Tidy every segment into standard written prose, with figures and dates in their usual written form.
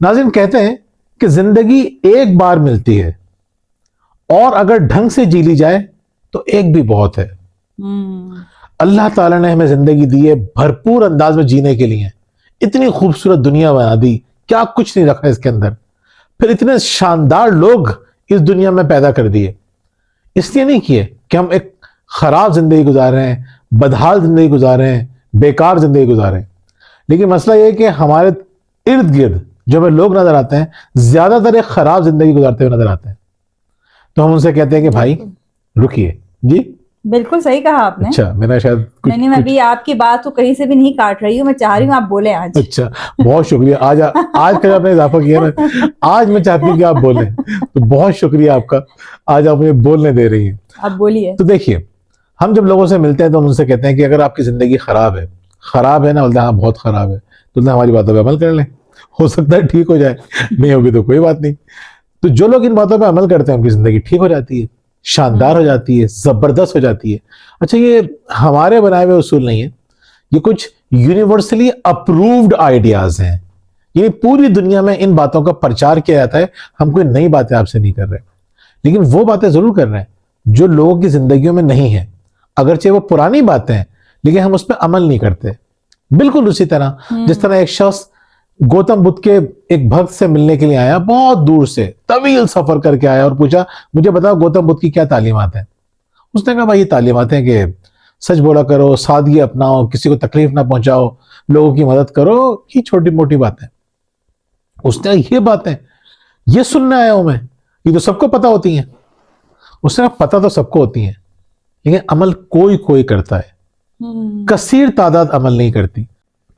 नाज़रीन, कहते हैं कि जिंदगी एक बार मिलती है और अगर ढंग से जी ली जाए तो एक भी बहुत है। अल्लाह ताला ने हमें जिंदगी दी है भरपूर अंदाज में जीने के लिए। इतनी खूबसूरत दुनिया बना दी, क्या कुछ नहीं रखा इसके अंदर। फिर इतने शानदार लोग इस दुनिया में पैदा कर दिए, इसलिए नहीं किए कि हम एक खराब जिंदगी गुजार रहे हैं, बदहाल जिंदगी गुजार रहे हैं, बेकार जिंदगी गुजार रहे हैं। लेकिन मसला यह है कि हमारे इर्द गिर्द जो हमें लोग नजर आते हैं, ज्यादातर एक खराब जिंदगी गुजारते हुए नजर आते हैं। तो हम उनसे कहते हैं कि भाई रुकिए। जी बिल्कुल सही कहा आपने। अच्छा, मेरा शायद नहीं, मैं भी आपकी बात को कहीं से भी नहीं काट रही हूँ, मैं चाह रही हूँ आप बोले आज। अच्छा, बहुत शुक्रिया। आज का आपने इजाफा किया ना, आज मैं चाहती हूँ कि आप बोलें, तो बहुत शुक्रिया आपका, आज आप मुझे बोलने दे रही हैं। आप बोलिए। तो देखिए, हम जब लोगों से मिलते हैं तो हम उनसे कहते हैं कि अगर आपकी जिंदगी खराब है ना, बोलते हैं हाँ बहुत खराब है, तो हमारी बातों पर अमल कर लें, हो सकता है ठीक हो जाए, नहीं होगी तो कोई बात नहीं। तो जो लोग इन बातों पर अमल करते हैं उनकी जिंदगी ठीक हो जाती है, शानदार हो जाती है, जबरदस्त हो जाती है। अच्छा, ये हमारे बनाए हुए उसूल नहीं है, ये कुछ यूनिवर्सली अप्रूव्ड आइडियाज हैं। ये पूरी दुनिया में इन बातों का प्रचार किया जाता है। हम कोई नई बातें आपसे नहीं कर रहे, लेकिन वो बातें जरूर कर रहे हैं जो लोगों की जिंदगियों में नहीं है। अगरचे वो पुरानी बातें हैं, लेकिन हम उस पर अमल नहीं करते। बिल्कुल उसी तरह जिस तरह एक शख्स गौतम बुद्ध के एक भक्त से मिलने के लिए आया, बहुत दूर से तवील सफर करके आया और पूछा, मुझे बताओ गौतम बुद्ध की क्या तालीमात है। उसने कहा, भाई ये तालीमात है कि सच बोला करो, सादगी अपनाओ, किसी को तकलीफ ना पहुंचाओ, लोगों की मदद करो, ये छोटी मोटी बातें। उसने कहा, ये बातें ये सुनने आया हूं मैं, ये तो सबको पता होती हैं। उसने कहा, पता तो सबको होती हैं, लेकिन अमल कोई कोई करता है, कसीर तादाद अमल नहीं करती।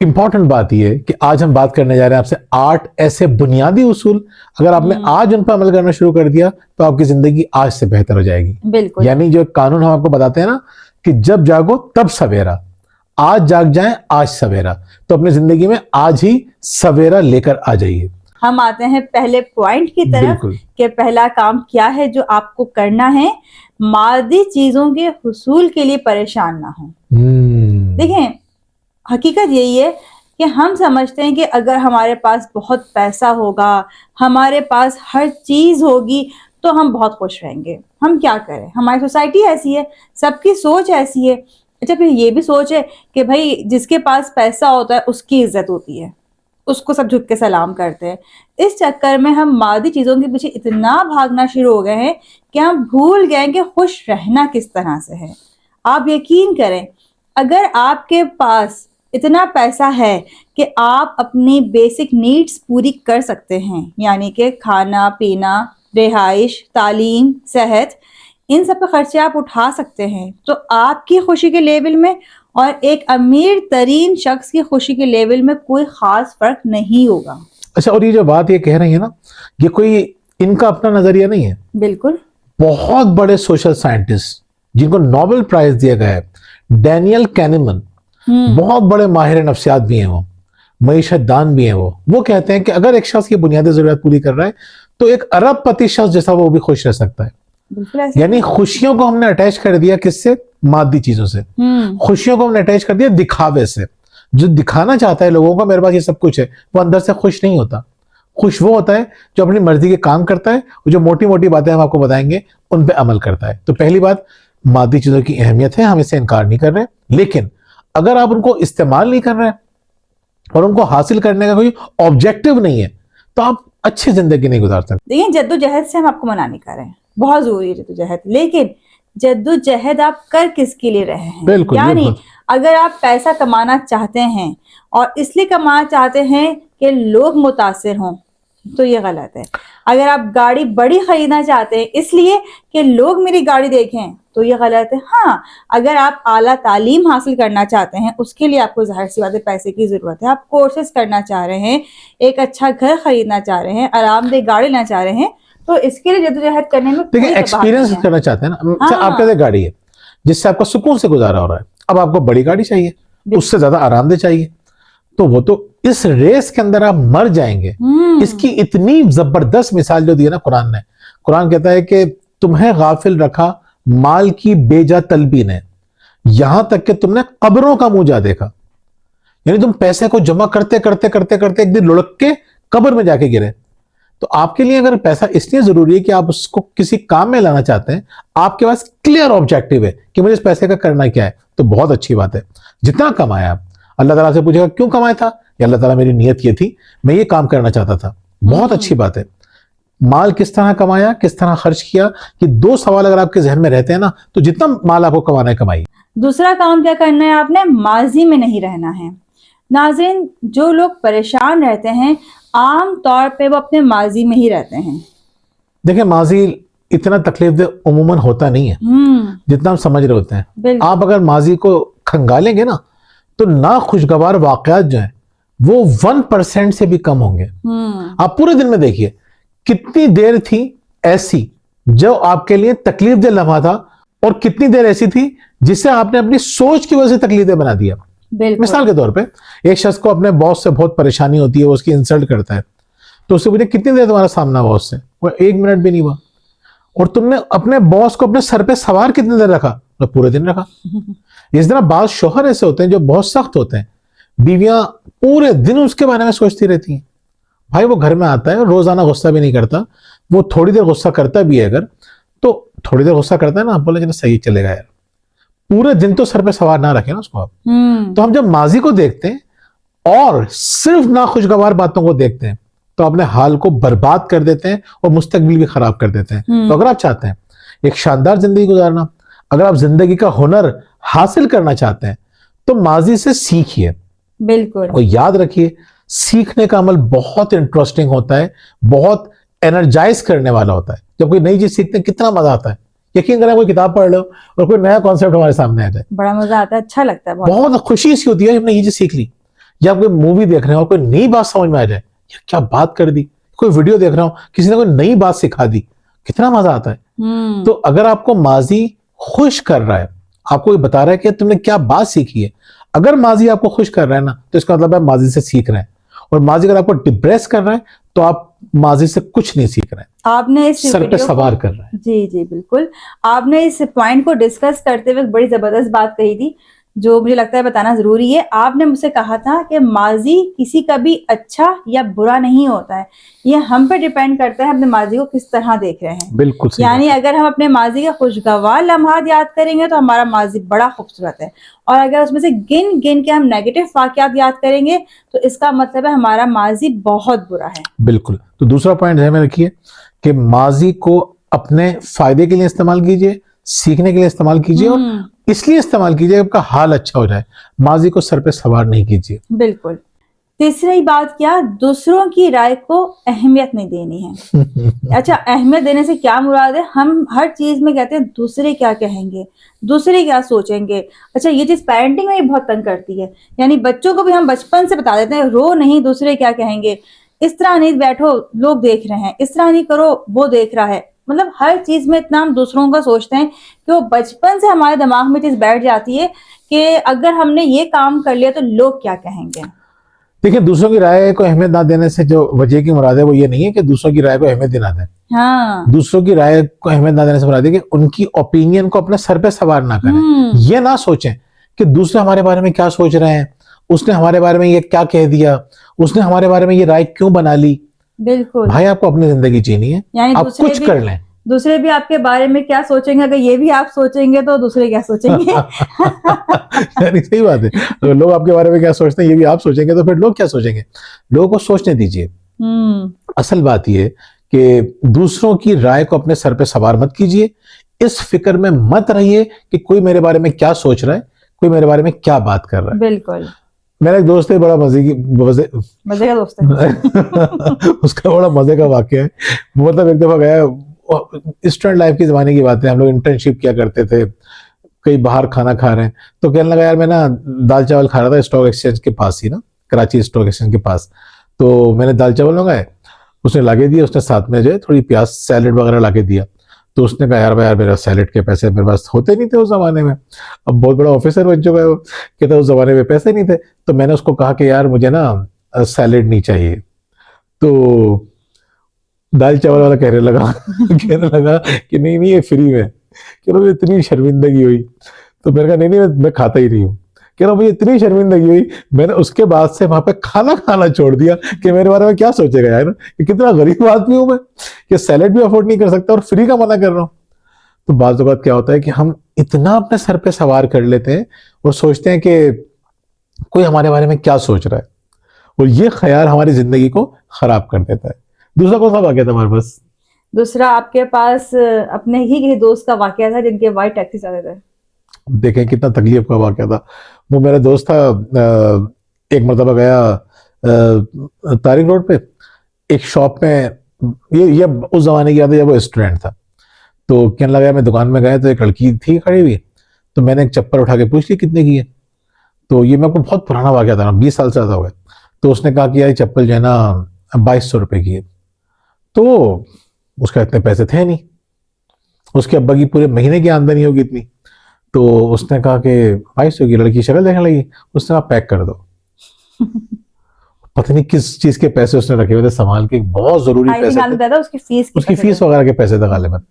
इंपॉर्टेंट बात यह है कि आज हम बात करने जा रहे हैं आपसे 8 ऐसे बुनियादी उसूल। अगर आपने आज उन पर अमल करना शुरू कर दिया तो आपकी जिंदगी आज से बेहतर हो जाएगी। बिल्कुल। यानी जो कानून हम आपको बताते हैं ना कि जब जागो तब सवेरा, आज जाग जाए आज सवेरा, तो अपनी जिंदगी में आज ही सवेरा लेकर आ जाइए। हम आते हैं पहले पॉइंट की तरफ कि पहला काम क्या है जो आपको करना है। मादी चीजों के हुसूल के लिए परेशान ना हो। देखें, हकीकत यही है कि हम समझते हैं कि अगर हमारे पास बहुत पैसा होगा, हमारे पास हर चीज होगी, तो हम बहुत खुश रहेंगे। हम क्या करें, हमारी सोसाइटी ऐसी है, सबकी सोच ऐसी है। अच्छा, फिर ये भी सोच है कि भाई जिसके पास पैसा होता है उसकी इज्जत होती है, उसको सब झुक के सलाम करते हैं। इस चक्कर में हम मादी चीजों के पीछे इतना भागना शुरू हो गए हैं कि हम भूल गए कि खुश रहना किस तरह से है। आप यकीन करें, अगर आपके पास इतना पैसा है कि आप अपनी बेसिक नीड्स पूरी कर सकते हैं, यानी कि खाना पीना, रिहाइश, तालीम, सेहत, इन सब के खर्चे आप उठा सकते हैं, तो आपकी खुशी के लेवल में और एक अमीर तरीन शख्स की खुशी के लेवल में कोई खास फर्क नहीं होगा। अच्छा, और ये जो बात ये कह रही है ना, ये कोई इनका अपना नजरिया नहीं है। बिल्कुल। बहुत बड़े सोशल साइंटिस्ट जिनको नोबेल प्राइज दिया गया है, डैनियल कैनेमन, बहुत बड़े माहिर नफ्सियात भी हैं, वो मईशत दान भी हैं, वो कहते हैं कि अगर एक शख्स की बुनियादी जरूरत पूरी कर रहा है तो एक अरबपति शख्स जैसा वो भी खुश रह सकता है। यानी खुशियों को हमने अटैच कर दिया किससे? मादी चीजों से। खुशियों को हमने अटैच कर दिया दिखावे से। जो दिखाना चाहता है लोगों को मेरे पास ये सब कुछ है, वो अंदर से खुश नहीं होता। खुश वो होता है जो अपनी मर्जी के काम करता है, और जो मोटी मोटी बातें हम आपको बताएंगे उन पे अमल करता है। तो पहली बात, मादी चीजों की अहमियत है, हम इससे इनकार नहीं कर रहे, लेकिन अगर आप उनको इस्तेमाल नहीं कर रहे हैं और उनको हासिल करने का कोई ऑब्जेक्टिव नहीं है, तो आप अच्छी जिंदगी नहीं गुजार सकते। देखिए, जद्दोजहद से हम आपको मना नहीं कर रहे हैं, बहुत जरूरी है जद्दोजहद, लेकिन जद्दोजहद आप कर किसके लिए रहे हैं? बिल्कुल, यानी बिल्कुल। अगर आप पैसा कमाना चाहते हैं और इसलिए कमाना चाहते हैं कि लोग मुतासिर हों, तो ये गलत है। अगर आप गाड़ी बड़ी खरीदना चाहते हैं इसलिए कि लोग मेरी गाड़ी देखें, तो ये गलत है। हाँ, अगर आप आला तालीम हासिल करना चाहते हैं, उसके लिए आपको जाहिर सी बात है पैसे की जरूरत है। आप कोर्सेज करना चाह रहे हैं, एक अच्छा घर खरीदना चाह रहे हैं, आरामदेह गाड़ी लेना चाह रहे हैं, तो इसके लिए जद्दोजहद करने में देखिए, एक्सपीरियंस करना चाहते हैं ना। हाँ। आपके पास गाड़ी है जिससे आपका सुकून से गुजारा हो रहा है, अब आपको बड़ी गाड़ी चाहिए, उससे ज्यादा आरामदेह चाहिए, तो वो तो इस रेस के अंदर आप मर जाएंगे। इसकी इतनी जबरदस्त मिसाल जो दी है ना कुरान ने, कुरान कहता है कि तुम्हें गाफिल रखा माल की बेजा तलबी ने, यहां तक कि तुमने कब्रों का मुंह जा देखा। यानी तुम पैसे को जमा करते करते करते करते एक दिन लुढ़क के कब्र में जाके गिरे। तो आपके लिए अगर पैसा इसलिए जरूरी है कि आप उसको किसी काम में लाना चाहते हैं, आपके पास क्लियर ऑब्जेक्टिव है कि मुझे इस पैसे का करना क्या है, तो बहुत अच्छी बात है। जितना कमाया आप, अल्लाह ताला से पूछेगा क्यों कमाया था, या अल्लाह ताला मेरी नीयत ये थी, मैं ये काम करना चाहता था, बहुत अच्छी बात है। माल किस तरह कमाया, किस तरह खर्च किया, कि 2 सवाल अगर आपके जहन में रहते हैं ना, तो जितना माल आपको कमाना है कमाइए। दूसरा काम क्या करना है आपने, माजी में नहीं रहना है। नाज़रीन, जो लोग परेशान रहते हैं आम तौर पे वो अपने माजी में ही रहते हैं। देखिए, माजी इतना तकलीफ दे उमूमन होता नहीं है जितना हम समझ रहे होते हैं। बिल्कुल। आप अगर माजी को खंगालेंगे ना, तो ना खुशगवार वाकयात जो हैं वो 1% से भी कम होंगे। आप पूरे दिन में देखिए कितनी देर थी ऐसी जो आपके लिए तकलीफ दे लम्हा था, और कितनी देर ऐसी थी जिसे आपने अपनी सोच की वजह से तकलीफ दे बना दिया। मिसाल के तौर पे एक शख्स को अपने बॉस से बहुत परेशानी होती है, वो उसकी इंसल्ट करता है, तो उससे पूछे कितनी देर तुम्हारा सामना हुआ उससे, वो 1 मिनट भी नहीं हुआ। और तुमने अपने बॉस को अपने सर पे सवार कितनी देर रखा, तो पूरे दिन रखा। इस तरह बात शोहर ऐसे होते हैं जो बहुत सख्त होते हैं, बीवियां पूरे दिन उसके बारे में सोचती रहती हैं। भाई वो घर में आता है, रोजाना गुस्सा भी नहीं करता, वो थोड़ी देर गुस्सा करता भी है, अगर तो थोड़ी देर गुस्सा करता है ना, आप बोले चलो सही चलेगा यार, पूरे दिन तो सर पे सवार ना रखे ना उसको आप। तो हम जब माजी को देखते हैं और सिर्फ नाखुशगवार बातों को देखते हैं, तो अपने हाल को बर्बाद कर देते हैं और मुस्तकबिल भी खराब कर देते हैं। तो अगर आप चाहते हैं एक शानदार जिंदगी गुजारना, अगर आप जिंदगी का हुनर हासिल करना चाहते हैं, तो माजी से सीखिए। बिल्कुल। और याद रखिए, सीखने का अमल बहुत इंटरेस्टिंग होता है, बहुत एनर्जाइज करने वाला होता है। जब कोई नई चीज सीखते हैं कितना मजा आता है। यकीन करें, कोई किताब पढ़ लो और कोई नया कॉन्सेप्ट हमारे सामने आ जाए, बड़ा मजा आता है, अच्छा लगता है, बहुत खुशी सी होती है हमने ये चीज सीख ली। या कोई मूवी देख रहे हो और कोई नई बात समझ में आ जाए, यार क्या बात कर दी, कोई वीडियो देख रहा हूं किसी ने कोई नई बात सिखा दी, कितना मजा आता है। तो अगर आपको माजी खुश कर रहा है, आपको ये बता रहा है कि तुमने क्या बात सीखी है, अगर माजी आपको खुश कर रहा है ना, तो इसका मतलब है माजी से सीख रहे हैं। और माजी अगर आपको डिप्रेस कर रहा है, तो आप माजी से कुछ नहीं सीख रहे हैं, आपने इस सर पे सवार कर रहा है। जी जी बिल्कुल, आपने इस पॉइंट को डिस्कस करते हुए बड़ी जबरदस्त बात कही थी, जो मुझे लगता है बताना जरूरी है। आपने मुझसे कहा था कि माजी किसी का भी अच्छा या बुरा नहीं होता है, ये हम पे डिपेंड करता है अपने माजी को किस तरह देख रहे हैं। बिल्कुल सही यानी अगर हम अपने माजी के खुशगवार लम्हात याद करेंगे तो हमारा माजी बड़ा खूबसूरत है, और अगर उसमें से गिन गिन के हम नेगेटिव वाकयात याद करेंगे तो इसका मतलब है हमारा माजी बहुत बुरा है। बिल्कुल। तो दूसरा पॉइंट ध्यान में रखिए कि माजी को अपने फायदे के लिए इस्तेमाल कीजिए, सीखने के लिए इस्तेमाल कीजिए, और इसलिए इस्तेमाल कीजिए आपका हाल अच्छा हो जाए। माजी को सर पे सवार नहीं कीजिए। बिल्कुल। तीसरी बात क्या, दूसरों की राय को अहमियत नहीं देनी है। अच्छा, अहमियत देने से क्या मुराद है, हम हर चीज में कहते हैं दूसरे क्या कहेंगे, दूसरे क्या सोचेंगे। अच्छा, ये चीज पेरेंटिंग में भी बहुत तंग करती है। यानी बच्चों को भी हम बचपन से बता देते हैं, रो नहीं, दूसरे क्या कहेंगे, इस तरह नहीं बैठो लोग देख रहे हैं, इस तरह नहीं करो वो देख रहा है। मतलब हर चीज में इतना हम दूसरों का सोचते हैं कि वो बचपन से हमारे दिमाग में चीज बैठ जाती है कि अगर हमने ये काम कर लिया तो लोग क्या कहेंगे। देखिए, दूसरों की राय को अहमियत ना देने से जो वजह की मुराद है वो ये नहीं है कि दूसरों की राय को अहमियत देना दें। हाँ, दूसरों की राय को अहमियत ना देने से मुराद है कि उनकी ओपिनियन को अपने सर पे सवार ना करें। ये ना सोचें कि दूसरे हमारे बारे में क्या सोच रहे हैं, उसने हमारे बारे में ये क्या कह दिया, उसने हमारे बारे में ये राय क्यों बना ली। बिल्कुल। भाई आपको अपनी जिंदगी जीनी है, यानी आप कुछ कर लें। दूसरे भी आपके बारे में क्या सोचेंगे, अगर ये भी आप सोचेंगे तो दूसरे क्या सोचेंगे। यानी सही बात है, अगर लोग आपके बारे में क्या सोचते हैं ये भी आप सोचेंगे तो फिर लोग क्या सोचेंगे। लोगों को सोचने दीजिए। असल बात यह कि दूसरों की राय को अपने सर पे सवार मत कीजिए। इस फिक्र में मत रहिए कि कोई मेरे बारे में क्या सोच रहा है, कोई मेरे बारे में क्या बात कर रहा है। बिल्कुल। मेरा एक दोस्त है, बड़ा मजे का दोस्त है। उसका बड़ा मजे का वाकया है। मतलब एक दफा गया, स्टूडेंट लाइफ की जमाने की बात है, हम लोग इंटर्नशिप किया करते थे, कहीं बाहर खाना खा रहे हैं, तो कहने लगा यार मैं ना दाल चावल खा रहा था स्टॉक एक्सचेंज के पास ही ना, कराची स्टॉक एक्सचेंज के पास। तो मैंने दाल चावल मंगाए, उसने लाके दिए, उसने साथ में जो है थोड़ी प्याज सैलेड वगैरह लाके दिया। तो उसने कहा यार भाई यार मेरा सैलेड के पैसे मेरे पास होते नहीं थे उस जमाने में, अब बहुत बड़ा ऑफिसर बन चुका है वो, कहता उस जमाने में पैसे नहीं थे। तो मैंने उसको कहा कि यार मुझे ना सैलेड नहीं चाहिए। तो दाल चावल वाला कहने लगा कि नहीं ये फ्री में। कि मुझे इतनी शर्मिंदगी हुई, तो मैंने कहा नहीं मैं खाता ही नहीं हूँ। कह रहा मुझे इतनी शर्मिंदगी हुई, मैंने उसके बाद से वहां पे खाना खाना छोड़ दिया कि मेरे बारे में क्या सोचेगा यार, कि कितना गरीब आदमी हूं मैं कि सैलेड भी अफोर्ड नहीं कर सकता और फ्री का मना कर रहा हूं। तो बाज़ औक़ात क्या होता है कि हम इतना अपने सर पे सवार कर लेते हैं और सोचते हैं कि कोई हमारे बारे में क्या सोच रहा है, और ये ख्याल हमारी जिंदगी को खराब कर देता है। दूसरा कौन सा वाकया था हमारे पास? दूसरा आपके पास अपने ही किसी दोस्त का वाकया था जिनके वाइट टैक्सी चलाते थे। देखें कितना तकलीफ का वाकया था। वो मेरा दोस्त था, एक मरतबा गया तारिक रोड पे एक शॉप में, ये उस जमाने की याद है जब वो स्टूडेंट था। तो कहने लगा, मैं दुकान में गया तो एक लड़की थी खड़ी हुई, तो मैंने एक चप्पल उठा के पूछ ली कितने की है। तो ये मेरे को बहुत पुराना वाकया था ना, 20 साल से ज़्यादा हो गया। तो उसने कहा कि यार चप्पल जो है ना 2200 रुपये की है। तो उसका इतने पैसे थे नहीं, उसके अब्बा की पूरे महीने की आमदनी होगी इतनी। तो उसने कहा कि 2200 की, लड़की शक्ल देखने लगी, उसने कहा पैक कर दो। पता नहीं किस चीज के पैसे उसने रखे हुए थे संभाल के, बहुत जरूरी पैसे थे, उसकी फीस वगैरह के पैसे थे गालिबन।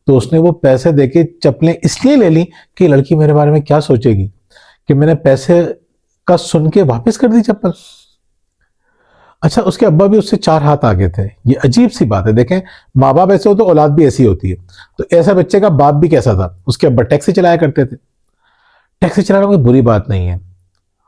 तो उसने वो पैसे देके चप्पलें इसलिए ले ली कि लड़की मेरे बारे में क्या सोचेगी, कि मैंने पैसे का सुन के वापस कर दी चप्पल। अच्छा, उसके अब्बा भी उससे 4 हाथ आगे थे। ये अजीब सी बात है। देखें, माँ बाप ऐसे हो तो औलाद भी ऐसी होती है। तो ऐसा बच्चे का बाप भी कैसा था, उसके अब्बा टैक्सी चलाया करते थे। टैक्सी चलाना कोई बुरी बात नहीं है।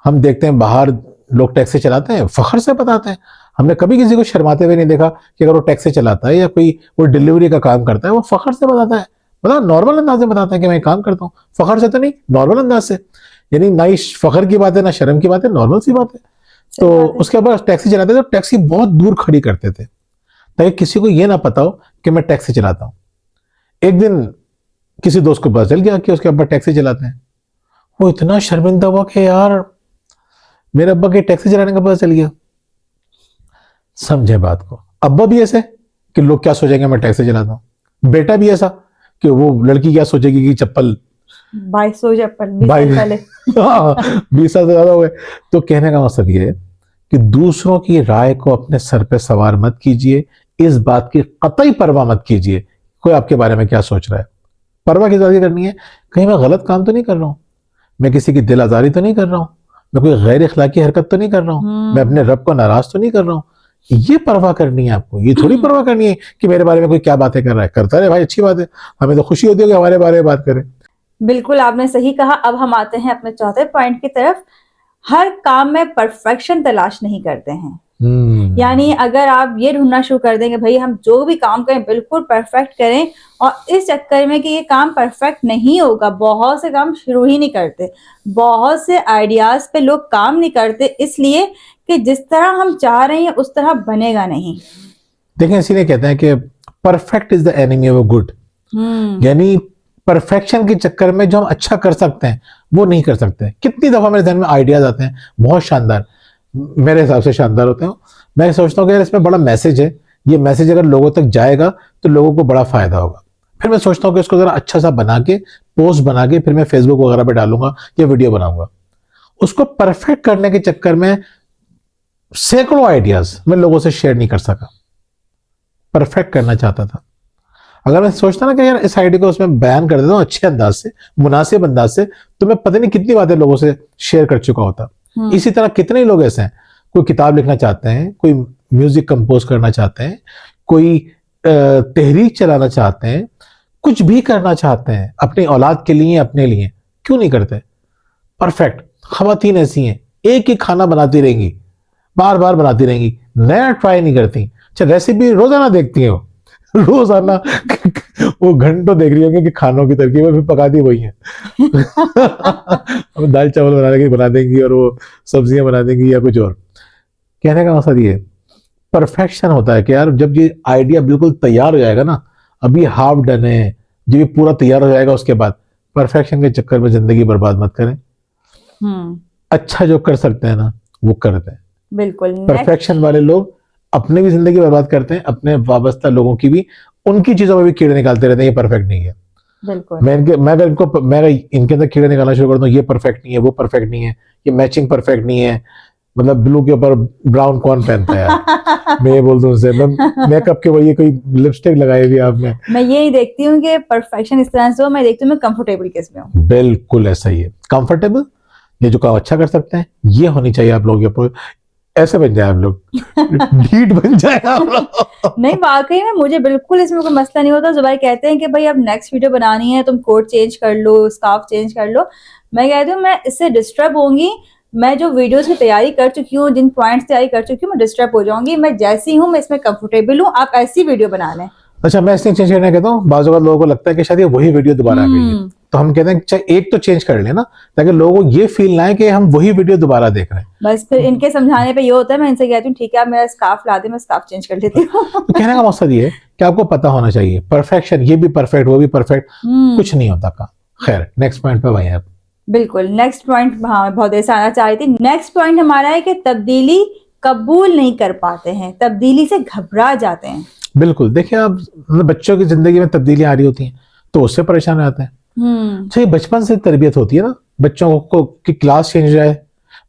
हम देखते हैं बाहर लोग टैक्सी चलाते हैं, फखर से बताते हैं। हमने कभी किसी को शर्माते हुए नहीं देखा कि अगर वो टैक्सी चलाता है या कोई डिलीवरी का काम करता है, वो फखर से बताता है, मतलब नॉर्मल अंदाज से बताता है कि मैं काम करता हूँ। फखर से तो नहीं, नॉर्मल अंदाज से। यानी ना ही फखर की बात है ना शर्म की बात है, नॉर्मल सी बात है। तो उसके बाद टैक्सी चलाते थे तो टैक्सी बहुत दूर खड़ी करते थे ताकि किसी को ये ना पता हो कि मैं टैक्सी चलाता हूँ। एक दिन किसी दोस्त को पता चल गया कि उसके अब्बा टैक्सी चलाते हैं। वो इतना शर्मिंदा हुआ कि यार मेरे अब्बा के टैक्सी चलाने का पता चल गया। समझे बात को। अब्बा भी ऐसे कि लोग क्या सोचेंगे मैं टैक्सी चलाता हूँ, बेटा भी ऐसा कि वो लड़की क्या सोचेगी कि चप्पल 2200 चप्पल 20 साल पहले। 20 साल से ज्यादा हो गए। तो कहने का मकसद ये है कि दूसरों की राय को अपने सर पे सवार मत कीजिए, इस बात की कतई परवाह मत कीजिए कोई आपके बारे में क्या सोच रहा है। परवाह की ज्यादा करनी है, कहीं मैं गलत काम तो नहीं कर रहा हूं, मैं किसी की दिल आजारी तो नहीं कर रहा हूं, मैं कोई गैर इखलाकी हरकत तो नहीं कर रहा हूं, मैं अपने रब को नाराज तो नहीं कर रहा हूं। ये परवाह करनी है आपको, ये थोड़ी परवाह करनी है कि मेरे बारे में कोई क्या बातें कर रहा है। करता रहे भाई, अच्छी बात है, हमें तो खुशी होती है कि हमारे बारे में बात करें। बिल्कुल आपने सही कहा। अब हम आते हैं अपने चौथे पॉइंट की तरफ। हर काम में परफेक्शन तलाश नहीं करते हैं। यानी अगर आप ये ढूंढना शुरू कर देंगे भाई हम जो भी काम करें बिल्कुल परफेक्ट करें, और इस चक्कर में कि ये काम परफेक्ट नहीं होगा, बहुत से काम शुरू ही नहीं करते, बहुत से आइडियाज पे लोग काम नहीं करते, इसलिए कि जिस तरह हम चाह रहे हैं उस तरह बनेगा नहीं। देखें, इसीलिए कहते हैं कि perfect is the enemy of good. यानी परफेक्शन के चक्कर में जो हम अच्छा कर सकते हैं वो नहीं कर सकते। कितनी दफा मेरे ध्यान में आइडियाज आते हैं बहुत शानदार, मेरे हिसाब से शानदार होते हैं। मैं सोचता हूँ कि यार इसमें बड़ा मैसेज है, ये मैसेज अगर लोगों तक जाएगा तो लोगों को बड़ा फायदा होगा। फिर मैं सोचता हूँ कि इसको जरा अच्छा सा बना के पोस्ट बना के फिर मैं फेसबुक वगैरह पे डालूंगा या वीडियो बनाऊंगा। उसको परफेक्ट करने के चक्कर में सैकड़ों आइडियाज मैं लोगों से शेयर नहीं कर सका। परफेक्ट करना चाहता था। अगर मैं सोचता ना कि यार इस आइडिया को उसमें बयान कर देता हूँ अच्छे अंदाज से, मुनासिब अंदाज से, तो मैं पता नहीं कितनी बातें लोगों से शेयर कर चुका होता। इसी तरह कितने लोग ऐसे हैं, कोई किताब लिखना चाहते हैं, कोई म्यूजिक कंपोज करना चाहते हैं, कोई तहरीक चलाना चाहते हैं, कुछ भी करना चाहते हैं अपनी औलाद के लिए, अपने लिए, क्यों नहीं करते? परफेक्ट। खवातीन ऐसी हैं, एक ही खाना बनाती रहेंगी, बार बार बनाती रहेंगी, नया ट्राई नहीं करती। अच्छा, रेसिपी रोजाना देखती है, रोजाना वो घंटों देख रही होंगी कि खानों की तरकीब फिर पकाती वही है। अब दाल चावल बना देंगी और वो सब्जियां बना देंगी या कुछ और। कहने का मकसद ये परफेक्शन होता है कि यार जब ये आइडिया बिल्कुल तैयार हो जाएगा ना, अभी हाफ डन है, जब ये पूरा तैयार हो जाएगा उसके बाद परफेक्शन के चक्कर में जिंदगी बर्बाद मत करें। अच्छा जो कर सकते हैं ना वो करते हैं। बिल्कुल। परफेक्शन वाले लोग अपनी भी जिंदगी बर्बाद करते हैं, अपने वाबस्ता लोगों की भी, उनकी चीजों में भी कीड़े निकालते रहते हैं, ये परफेक्ट नहीं है। बिल्कुल। मैं अगर इनके अंदर कीड़े निकालना शुरू कर दूं, ये परफेक्ट नहीं है, वो परफेक्ट नहीं है, ये मैचिंग परफेक्ट नहीं है, मतलब ब्लू के ऊपर ब्राउन कौन पहनता है यार। मैं ये बोल दूं उनसे, मेकअप के वही कोई लिपस्टिक लगाई हुई आपने। मैं यही देखती हूँ कि परफेक्शन इस तरह से हो, मैं देखती हूँ मैं कंफर्टेबल किस में हूँ। बिल्कुल ऐसा ही है। कंफर्टेबल ये जो काम अच्छा कर सकते हैं, ये होनी चाहिए आप लोग के, ऐसे बन जाए आप लोग, ढीठ बन जाए आप लोग। नहीं वाकई में मुझे बिल्कुल इसमें कोई मसला नहीं होता। जुबैर कहते हैं कि भाई अब नेक्स्ट वीडियो बनानी है, तुम कोड चेंज कर लो, स्कार्फ चेंज कर लो। मैं कहती हूँ मैं इससे डिस्टर्ब होंगी। मैं जो वीडियोस की तैयारी कर चुकी हूँ, जिन पॉइंट्स तैयारी कर चुकी हूँ, मैं डिस्टर्ब हो जाऊंगी। मैं जैसी हूँ मैं इसमें कंफर्टेबल हूँ, आप ऐसी वीडियो बना लें। अच्छा, मैं इसलिए चेंज करना कहता हूँ, बाज़ लोगों को लगता है कि शायद ये वही वीडियो दोबारा आ गई है, तो हम कहते हैं चाहे एक तो चेंज कर लेना, ताकि लोगों को ये फील ना है कि हम वही वीडियो दोबारा देख रहे हैं। बस फिर इनके समझाने पे ये होता है, मैं इनसे कहती हूँ ठीक है आप मेरा स्कार्फ ला दे, मैं स्कार्फ चेंज कर लेती हूँ। तो कहने का मकसद ये है कि आपको पता होना चाहिए, परफेक्शन, ये भी परफेक्ट वो भी परफेक्ट कुछ नहीं होता का। खैर, नेक्स्ट पॉइंट पे भाई आप। बिल्कुल नेक्स्ट पॉइंट, हाँ बहुत देर से आना चाह रही थी। नेक्स्ट पॉइंट हमारा है कि तब्दीली कबूल नहीं कर पाते हैं, तब्दीली से घबरा जाते हैं। बिल्कुल, देखिए आप, मतलब बच्चों की जिंदगी में तब्दीलियां आ रही होती हैं तो उससे परेशान रहते हैं। अच्छा, ये बचपन से तरबियत होती है ना बच्चों को कि क्लास चेंज हो जाए।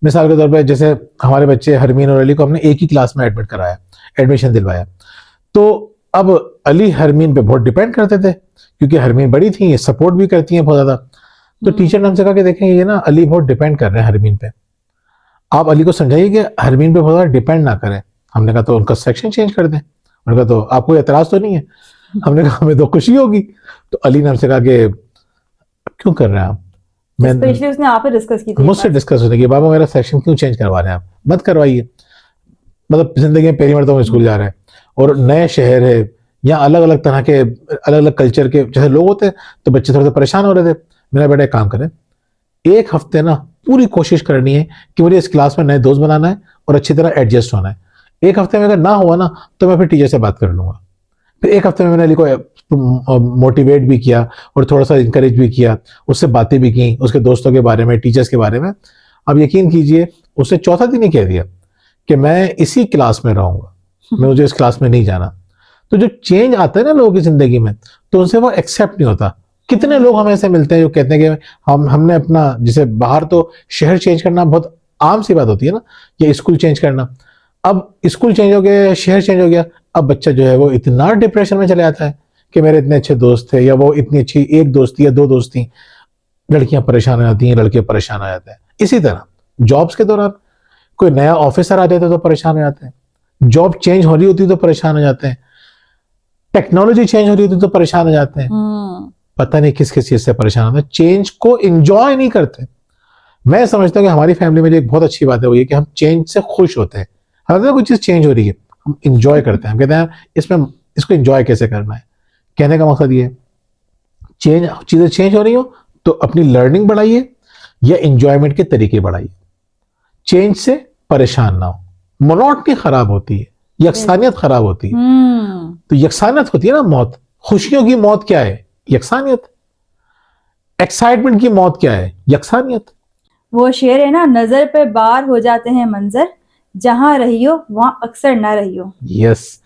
मिसाल के तौर पे जैसे हमारे बच्चे हरमीन और अली को हमने एक ही क्लास में एडमिट कराया, एडमिशन दिलवाया, तो अब अली हरमीन पे बहुत डिपेंड करते थे क्योंकि हरमीन बड़ी थी, ये सपोर्ट भी करती हैं बहुत ज्यादा। तो टीचर ने हमसे कहा कि देखें ये ना अली बहुत डिपेंड कर रहे हैं हरमीन पे, आप अली को समझाइए कि हरमीन पे बहुत ज्यादा डिपेंड ना करें। हमने कहा तो उनका सेक्शन चेंज कर दें। उन्होंने कहा तो आपको एतराज तो नहीं है? हमने कहा हमें तो खुशी होगी। तो अली ने हमसे कहा कि क्यों कर रहे हैं आप? स्पेशली उसने आप डिस्कस की थी, मुझसे डिस्कस होने की, बाबा मेरा सेक्शन क्यों चेंज करवा रहे हैं आप? मत करवाइए। मतलब जिंदगी में पहली मरतबा स्कूल जा रहे हैं और नए शहर है, या अलग अलग तरह के अलग अलग कल्चर के जैसे लोग होते हैं, तो बच्चे थोड़े से परेशान हो रहे थे। मेरा बेटा एक काम करें, एक हफ्ते ना पूरी कोशिश करनी है कि मुझे इस क्लास में नए दोस्त बनाना है और अच्छी तरह एडजस्ट होना है। एक हफ्ते में अगर ना हुआ ना तो मैं फिर टीचर से बात कर लूंगा। फिर एक हफ्ते में मैंने अली को मोटिवेट भी किया और थोड़ा सा इंकरेज भी किया, उससे बातें भी की उसके दोस्तों के बारे में, टीचर्स के बारे में। अब यकीन कीजिए उससे चौथा दिन ही कह दिया कि मैं इसी क्लास में रहूंगा, मैं मुझे इस क्लास में नहीं जाना। तो जो चेंज आता है ना लोगों की जिंदगी में, तो उनसे वो एक्सेप्ट नहीं होता। कितने लोग हमें ऐसे मिलते हैं जो कहते हैं कि हमने अपना, जैसे बाहर तो शहर चेंज करना बहुत आम सी बात होती है ना, या स्कूल चेंज करना। अब स्कूल चेंज हो गया, शहर चेंज हो गया, अब बच्चा जो है वो इतना डिप्रेशन में चले जाता है कि मेरे इतने अच्छे दोस्त थे, या वो इतनी अच्छी एक दोस्त थी या दो दोस्त थी। लड़कियां परेशान हो जाती हैं, लड़के परेशान हो जाते हैं। इसी तरह जॉब्स के दौरान कोई नया ऑफिसर आ जाता है तो परेशान हो जाते हैं, जॉब चेंज हो रही होती है तो परेशान हो जाते हैं, टेक्नोलॉजी चेंज हो रही होती है तो परेशान हो जाते हैं। पता नहीं किस किस चीज से परेशान होते हैं, चेंज को एंजॉय नहीं करते। मैं समझता हूँ कि हमारी फैमिली में जो एक बहुत अच्छी बात है वो ये कि हम चेंज से खुश होते हैं। हमें कोई चीज चेंज हो रही है हम इंजॉय करते हैं, हम कहते हैं इसमें इसको इंजॉय कैसे करना है। कहने का मकसद ये, चेंज, चीजें चेंज हो रही हो तो अपनी लर्निंग बढ़ाइए या इंजॉयमेंट के तरीके बढ़ाइए। चेंज से परेशान ना हो, मोनोटनी खराब होती है, यकसानियत खराब होती है। तो यकसानियत होती है ना मौत, खुशियों की मौत क्या है? यकसानियत। एक्साइटमेंट की मौत क्या है? यकसानियत। वो शेर है ना, नजर पे बार हो जाते हैं मंजर, जहां रहियो वहां अक्सर ना रहियो। यस,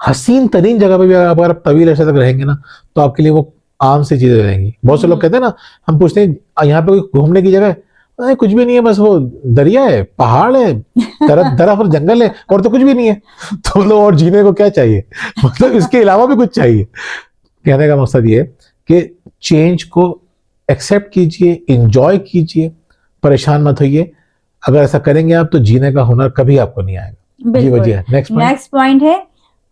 हसीन तरीन जगह पे भी अगर आप तवील अर्से तक रहेंगे ना तो आपके लिए वो आम सी चीजें रहेंगी। बहुत से लोग कहते हैं ना, हम पूछते हैं यहाँ पे कोई घूमने की जगह है, अरे कुछ भी नहीं है, बस वो दरिया है, पहाड़ है, तरफ और जंगल है, और तो कुछ भी नहीं है। तो लोग और जीने को क्या चाहिए? मतलब इसके अलावा भी कुछ चाहिए। कहने का मकसद ये कि चेंज को एक्सेप्ट कीजिए, इंजॉय कीजिए, परेशान मत होइए। अगर ऐसा करेंगे आप तो जीने का हुनर कभी आपको नहीं आएगा। ये वजह है। नेक्स्ट पॉइंट है,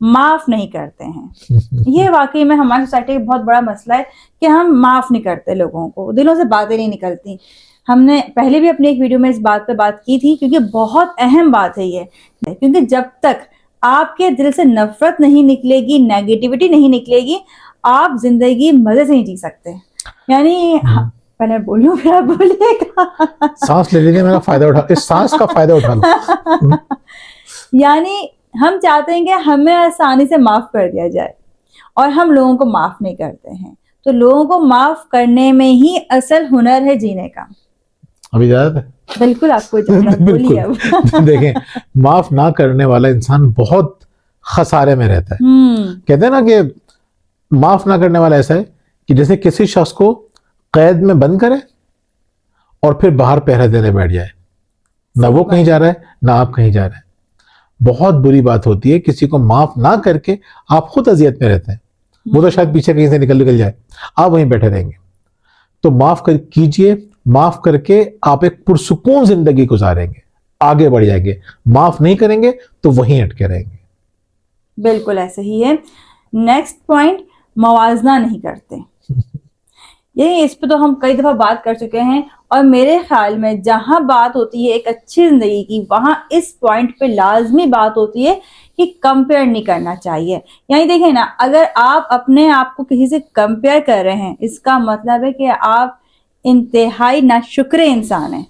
माफ नहीं करते हैं। ये वाकई में हमारी सोसाइटी का बहुत बड़ा मसला है कि हम माफ नहीं करते लोगों को, दिलों से बातें नहीं निकलती। हमने पहले भी अपनी एक वीडियो में इस बात पे बात की थी, क्योंकि बहुत अहम बात है ये। क्योंकि जब तक आपके दिल से नफरत नहीं निकलेगी, नेगेटिविटी नहीं निकलेगी, आप जिंदगी मजे से नहीं जी सकते। यानी पहले बोलूं फिर आप बोलिएगा। सांस ले लीजिए, मेरा फायदा उठा, इस सांस का फायदा उठा लो। यानी हम चाहते हैं कि हमें आसानी से माफ कर दिया जाए, और हम लोगों को माफ नहीं करते हैं। तो लोगों को माफ करने में ही असल हुनर है जीने का। अभी इजाजत है? बिल्कुल, आपको बोलिए अब। देखें, माफ ना करने वाला इंसान बहुत खसारे में रहता है। कहते हैं ना कि माफ ना करने वाला ऐसा है कि जैसे किसी शख्स को कैद में बंद करे और फिर बाहर पहरा देने बैठ जाए, ना वो कहीं जा रहा है ना आप कहीं जा रहे हैं। बहुत बुरी बात होती है किसी को माफ ना करके आप खुद अजियत में रहते हैं। वो तो शायद पीछे कहीं से निकल जाए, आप वहीं बैठे रहेंगे। तो माफ कर कीजिए, माफ करके आप एक पुरसुकून जिंदगी गुजारेंगे, आगे बढ़ जाएंगे। माफ नहीं करेंगे तो वहीं अटके रहेंगे। बिल्कुल ऐसे ही है। नेक्स्ट पॉइंट, मवाजना नहीं करते। ये इस पे तो हम कई दफा बात कर चुके हैं, और मेरे ख्याल में जहां बात होती है एक अच्छी जिंदगी की, वहां इस पॉइंट पे लाजमी बात होती है कि कंपेयर नहीं करना चाहिए। यानी देखें ना, अगर आप अपने आप को किसी से कंपेयर कर रहे हैं, इसका मतलब है कि आप इंतहाई नाशुक्र इंसान हैं।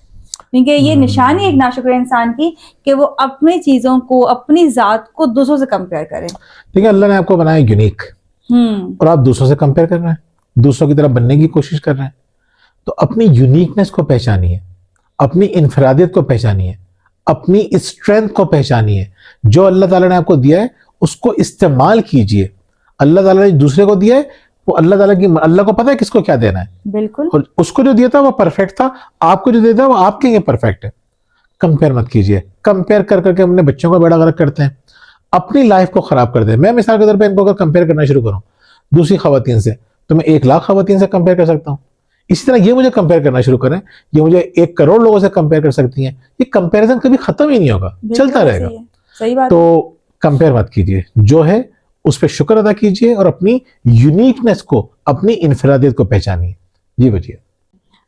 क्योंकि ये निशानी एक नाशुक्र इंसान की कि वो अपनी चीजों को, अपनी जात को दूसरों से कंपेयर करें। ठीक है, अल्लाह ने आपको बनाया यूनिक, और आप दूसरों से कंपेयर कर रहे हैं, दूसरों की तरह बनने की कोशिश कर रहे हैं। तो अपनी यूनिकनेस को पहचानिए, अपनी इनफरादियत को पहचानिए, अपनी स्ट्रेंथ को पहचानिए। जो अल्लाह ताला ने आपको दिया है उसको इस्तेमाल कीजिए। अल्लाह ताला ने दूसरे को दिया है, वो अल्लाह को पता है किसको क्या देना है। बिल्कुल। और उसको जो दिया था वो परफेक्ट था, आपको जो दिया था वो आपके लिए परफेक्ट है। कंपेयर मत कीजिए। कंपेयर कर करके अपने बच्चों को बेड़ा गर्क करते हैं, अपनी लाइफ को खराब करते हैं। मैं मिसाल के तौर पर इनको अगर कंपेयर करना शुरू करूं दूसरी खवातीन से, तो मैं 1,00,000 खवातीन से कंपेयर कर सकता हूं। इसी तरह ये मुझे कंपेयर करना शुरू करें, ये मुझे 1 करोड़ लोगों से कंपेयर कर सकती हैं। ये कंपैरिजन कभी खत्म ही नहीं होगा, चलता रहेगा। सही बात। तो कंपेयर मत कीजिए, जो है उस पर शुक्र अदा कीजिए और अपनी यूनिकनेस को, अपनी इनफरादियत को पहचानिए। जी बचिए।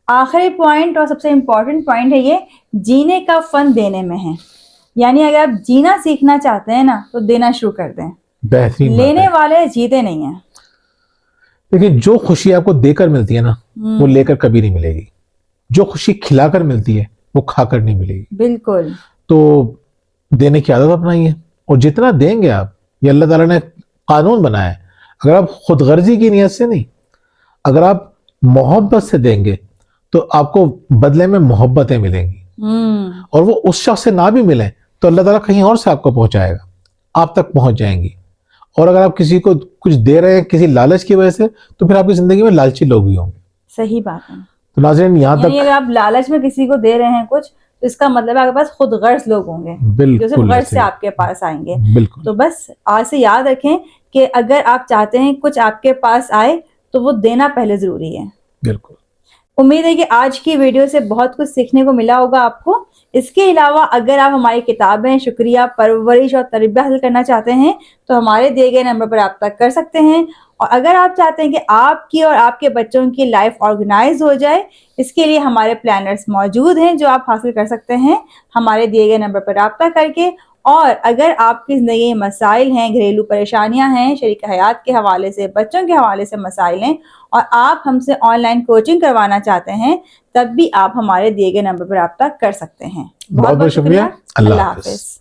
आखिरी पॉइंट और सबसे इंपॉर्टेंट पॉइंट है ये, जीने का फन देने में है। यानी अगर आप जीना सीखना चाहते हैं ना, तो देना शुरू कर दें। बेहतरीन लेने वाले जीते नहीं है। देखिए, जो खुशी आपको देकर मिलती है ना, वो लेकर कभी नहीं मिलेगी। जो खुशी खिलाकर मिलती है वो खाकर नहीं मिलेगी। बिल्कुल। तो देने की आदत अपनाइए, और जितना देंगे आप, ये अल्लाह ताला ने कानून बनाया है। अगर आप खुदगर्जी की नीयत से नहीं, अगर आप मोहब्बत से देंगे तो आपको बदले में मोहब्बतें मिलेंगी। और वो उस शख्स से ना भी मिले तो अल्लाह ताला कहीं और से आपको पहुंचाएगा, आप तक पहुंच जाएंगी। और अगर आप किसी को कुछ दे रहे हैं किसी लालच की वजह से, तो फिर आपकी जिंदगी में लालची लोग भी होंगे। सही बात है। तो नाज़रीन, यहाँ तक अगर आप लालच में किसी को दे रहे हैं कुछ, तो इसका मतलब है आपके पास खुद गर्ज लोग होंगे जो सिर्फ गर्ज से आपके पास आएंगे। बिल्कुल। तो बस आज से याद रखें कि अगर आप चाहते हैं कुछ आपके पास आए, तो वो देना पहले जरूरी है। बिल्कुल। उम्मीद है कि आज की वीडियो से बहुत कुछ सीखने को मिला होगा आपको। इसके अलावा अगर आप हमारी किताबें शुक्रिया, परवरिश और तरबियत हासिल करना चाहते हैं, तो हमारे दिए गए नंबर पर रब्ता कर सकते हैं। और अगर आप चाहते हैं कि आपकी और आपके बच्चों की लाइफ ऑर्गेनाइज हो जाए, इसके लिए हमारे प्लानर्स मौजूद हैं जो आप हासिल कर सकते हैं हमारे दिए गए नंबर पर रब्ता करके। और अगर आपकी ज़िंदगी में मसाइल हैं, घरेलू परेशानियां हैं, शरीक हयात के हवाले से, बच्चों के हवाले से मसाइल हैं, और आप हमसे ऑनलाइन कोचिंग करवाना चाहते हैं, तब भी आप हमारे दिए गए नंबर पर रब्ता कर सकते हैं। बहुत बहुत शुक्रिया। अल्लाह हाफ़िज़।